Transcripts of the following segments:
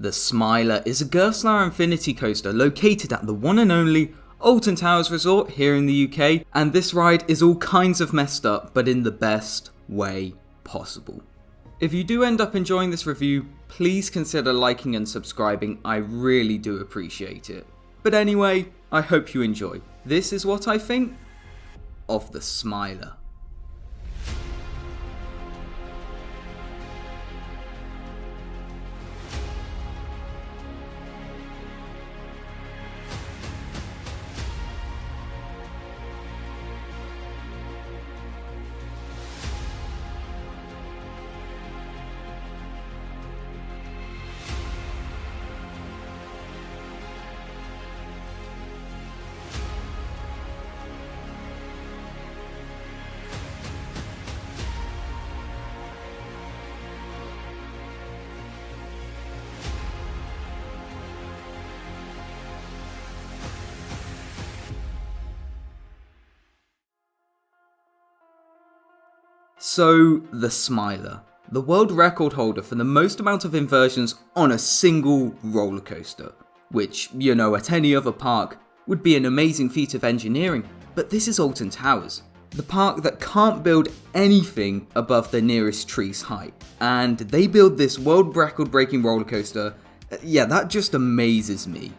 The Smiler is a Gerstlauer Infinity coaster located at the one and only Alton Towers Resort here in the UK, and this ride is all kinds of messed up, but in the best way possible. If you do end up enjoying this review, please consider liking and subscribing, I really do appreciate it. But anyway, I hope you enjoy. This is what I think of the Smiler. So, the Smiler, the world record holder for the most amount of inversions on a single roller coaster, which, at any other park would be an amazing feat of engineering, but this is Alton Towers, the park that can't build anything above the nearest tree's height, and they build this world record breaking roller coaster. That just amazes me.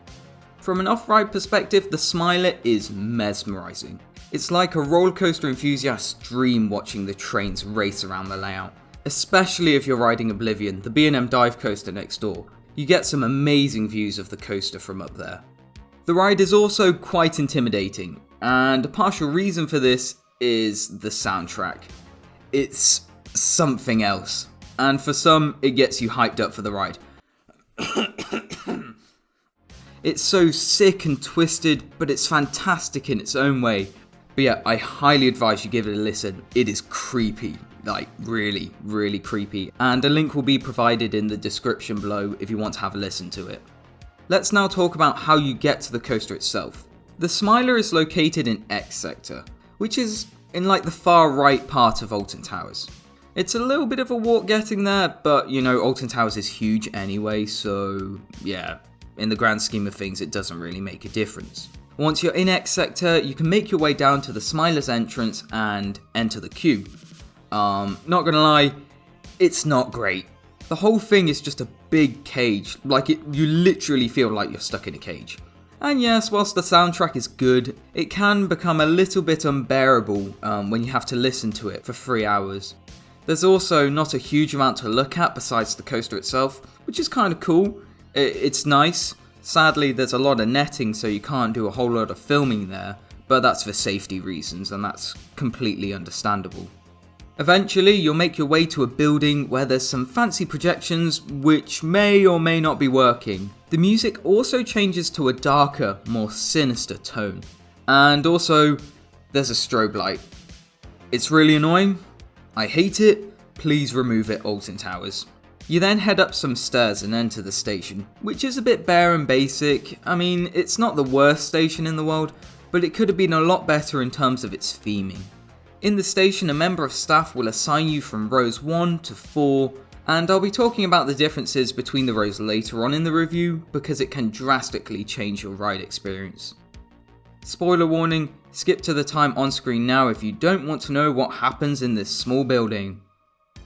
From an off-ride perspective, the Smiler is mesmerising. It's like a roller coaster enthusiast's dream watching the trains race around the layout. Especially if you're riding Oblivion, the B&M dive coaster next door. You get some amazing views of the coaster from up there. The ride is also quite intimidating, and a partial reason for this is the soundtrack. It's something else, and for some, it gets you hyped up for the ride. It's so sick and twisted, but it's fantastic in its own way. But yeah, I highly advise you give it a listen. It is creepy, like really, really creepy. And a link will be provided in the description below if you want to have a listen to it. Let's now talk about how you get to the coaster itself. The Smiler is located in X Sector, which is in like the far right part of Alton Towers. It's a little bit of a walk getting there, but Alton Towers is huge anyway, so yeah, in the grand scheme of things, it doesn't really make a difference. Once you're in X Sector, you can make your way down to the Smiler's entrance and enter the queue. Not gonna lie, it's not great. The whole thing is just a big cage, you literally feel like you're stuck in a cage. And yes, whilst the soundtrack is good, it can become a little bit unbearable when you have to listen to it for 3 hours. There's also not a huge amount to look at besides the coaster itself, which is kind of cool. It's nice. Sadly, there's a lot of netting, so you can't do a whole lot of filming there, but that's for safety reasons, and that's completely understandable. Eventually, you'll make your way to a building where there's some fancy projections, which may or may not be working. The music also changes to a darker, more sinister tone. And also, there's a strobe light. It's really annoying. I hate it. Please remove it, Alton Towers. You then head up some stairs and enter the station, which is a bit bare and basic. I mean, it's not the worst station in the world, but it could have been a lot better in terms of its theming. In the station, a member of staff will assign you from rows 1 to 4, and I'll be talking about the differences between the rows later on in the review because it can drastically change your ride experience. Spoiler warning, skip to the time on screen now if you don't want to know what happens in this small building.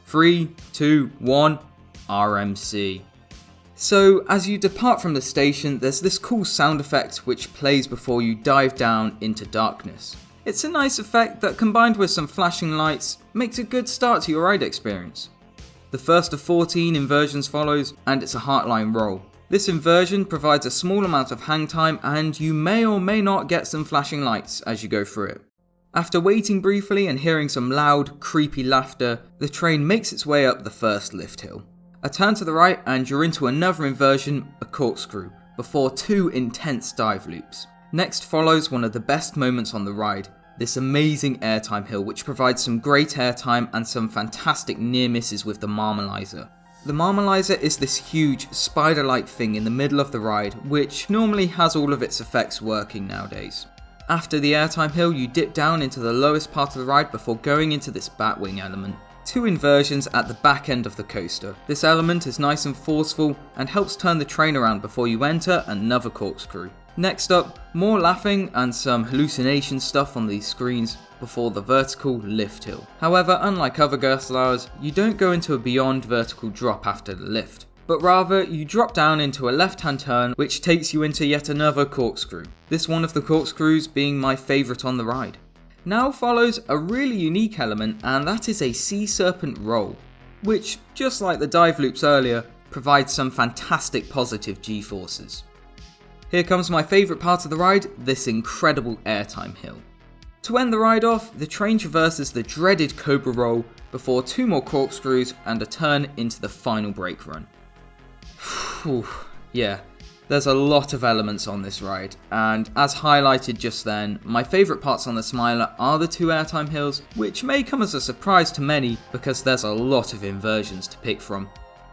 3, 2, 1... RMC. So, as you depart from the station, there's this cool sound effect which plays before you dive down into darkness. It's a nice effect that, combined with some flashing lights, makes a good start to your ride experience. The first of 14 inversions follows, and it's a heartline roll. This inversion provides a small amount of hang time, and you may or may not get some flashing lights as you go through it. After waiting briefly and hearing some loud, creepy laughter, the train makes its way up the first lift hill. A turn to the right and you're into another inversion, a corkscrew, before 2 intense dive loops. Next follows one of the best moments on the ride, this amazing airtime hill which provides some great airtime and some fantastic near misses with the Marmalizer. The Marmalizer is this huge spider-like thing in the middle of the ride which normally has all of its effects working nowadays. After the airtime hill, you dip down into the lowest part of the ride before going into this Batwing element. 2 inversions at the back end of the coaster. This element is nice and forceful and helps turn the train around before you enter another corkscrew. Next up, more laughing and some hallucination stuff on these screens before the vertical lift hill. However, unlike other Gerstlauers, you don't go into a beyond vertical drop after the lift, but rather you drop down into a left-hand turn which takes you into yet another corkscrew. This one of the corkscrews being my favourite on the ride. Now follows a really unique element, and that is a sea serpent roll, which, just like the dive loops earlier, provides some fantastic positive G-forces. Here comes my favourite part of the ride, this incredible airtime hill. To end the ride off, the train traverses the dreaded Cobra roll before 2 more corkscrews and a turn into the final brake run. Whew, yeah, there's a lot of elements on this ride, and as highlighted just then, my favourite parts on the Smiler are the 2 airtime hills, which may come as a surprise to many because there's a lot of inversions to pick from.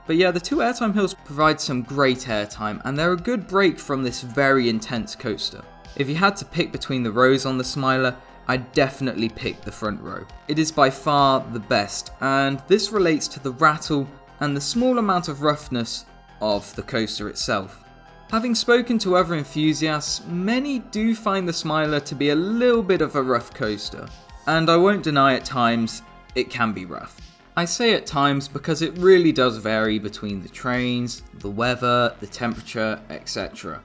But yeah, the 2 airtime hills provide some great airtime, and they're a good break from this very intense coaster. If you had to pick between the rows on the Smiler, I'd definitely pick the front row. It is by far the best, and this relates to the rattle and the small amount of roughness of the coaster itself. Having spoken to other enthusiasts, many do find the Smiler to be a little bit of a rough coaster, and I won't deny at times it can be rough. I say at times because it really does vary between the trains, the weather, the temperature, etc.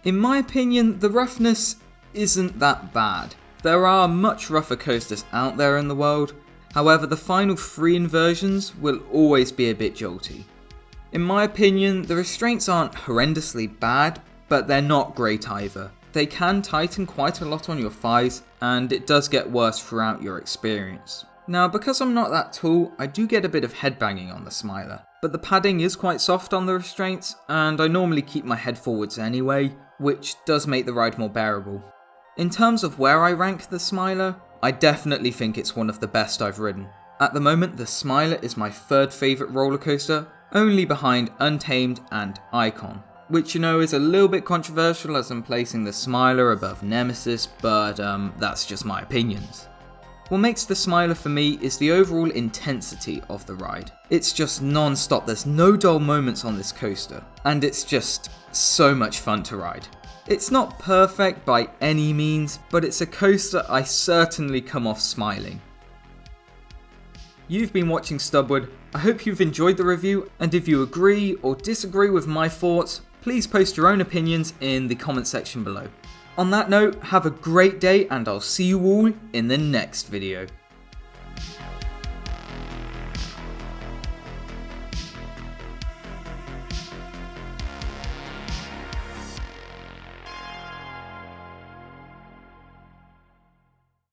In my opinion, the roughness isn't that bad. There are much rougher coasters out there in the world, however the final 3 inversions will always be a bit jolty. In my opinion, the restraints aren't horrendously bad, but they're not great either. They can tighten quite a lot on your thighs, and it does get worse throughout your experience. Now, because I'm not that tall, I do get a bit of headbanging on the Smiler, but the padding is quite soft on the restraints, and I normally keep my head forwards anyway, which does make the ride more bearable. In terms of where I rank the Smiler, I definitely think it's one of the best I've ridden. At the moment, the Smiler is my 3rd favourite roller coaster, only behind Untamed and Icon, which is a little bit controversial as I'm placing the Smiler above Nemesis, but that's just my opinions. What makes the Smiler for me is the overall intensity of the ride. It's just non-stop, there's no dull moments on this coaster, and it's just so much fun to ride. It's not perfect by any means, but it's a coaster I certainly come off smiling. You've been watching Stubwood. I hope you've enjoyed the review, and if you agree or disagree with my thoughts, please post your own opinions in the comment section below. On that note, have a great day, and I'll see you all in the next video.